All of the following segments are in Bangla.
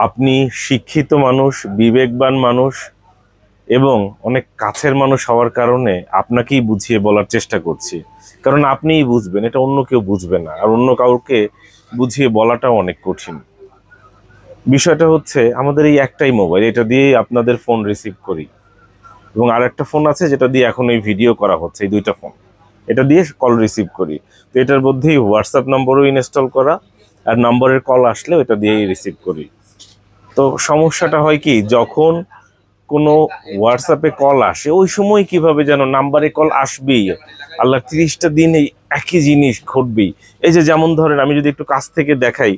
আপনি শিক্ষিত মানুষ, বিবেকবান মানুষ এবং অনেক কাছের মানুষ হওয়ার কারণে আপনাকেই বুঝিয়ে বলার চেষ্টা করছি। কারণ আপনিই বুঝবেন, এটা অন্য কেউ বুঝবে না, আর অন্য কাউকে বুঝিয়ে বলাটাও অনেক কঠিন। বিষয়টা হচ্ছে, আমাদের এই একটাই মোবাইল, এটা দিয়েই আপনাদের ফোন রিসিভ করি, এবং আর একটা ফোন আছে যেটা দিয়ে এখন এই ভিডিও করা হচ্ছে। এই দুইটা ফোন, এটা দিয়ে কল রিসিভ করি। তো এটার মধ্যেই হোয়াটসঅ্যাপ নম্বরও ইনস্টল করা, আর নম্বরের কল আসলে এটা দিয়েই রিসিভ করি। তো সমস্যাটা হয় কি, যখন কোনো হোয়াটসঅ্যাপে কল আসে ওই সময় কিভাবে যেন নাম্বারে কল আসবেই, আল্লাহ 30টা দিন এই একই জিনিস ঘটবেই। এই যে যেমন ধরেন, আমি যদি একটু কাছ থেকে দেখাই,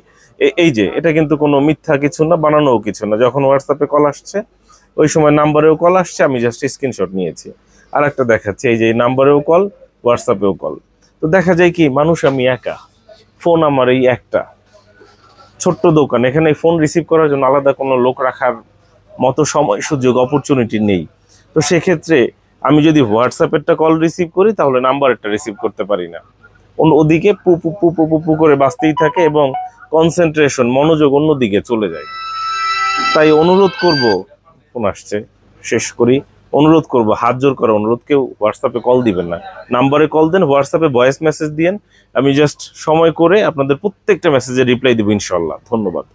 এই যে এটা কিন্তু কোনো মিথ্যা কিছু না, বানানোও কিছু না। যখন হোয়াটসঅ্যাপে কল আসছে ওই সময় নাম্বারেও কল আসছে, আমি জাস্ট স্ক্রিনশট নিয়েছি। আর একটা দেখাচ্ছি, এই যে নাম্বারেও কল, হোয়াটসঅ্যাপেও কল। তো দেখা যায় কি, মানুষ আমি একা, ফোন আমার এই একটা ছোট্ট দোকান, এখানে ফোন রিসিভ করার জন্য আলাদা কোনো লোক রাখার মতো সময় সুযোগ অপরচুনিটি নেই। তো সেক্ষেত্রে আমি যদি হোয়াটসঅ্যাপেরটা কল রিসিভ করি তাহলে নাম্বারেরটা রিসিভ করতে পারি না, ওদিকে পু পু পু পু পু পু করে বাজতেই থাকে এবং কনসেন্ট্রেশন, মনোযোগ অন্যদিকে চলে যায়। তাই অনুরোধ করব, ফোন আসছে, শেষ করি। অনুরোধ করব, হাত জোর করে অনুরোধ, কেউ হোয়াটসঅ্যাপে কল দিবেন না, নাম্বারে কল দেন, হোয়াটসঅ্যাপে ভয়েস মেসেজ দিয়েন। আমি জাস্ট সময় করে আপনাদের প্রত্যেকটা মেসেজে রিপ্লাই দিব ইনশাল্লাহ। ধন্যবাদ।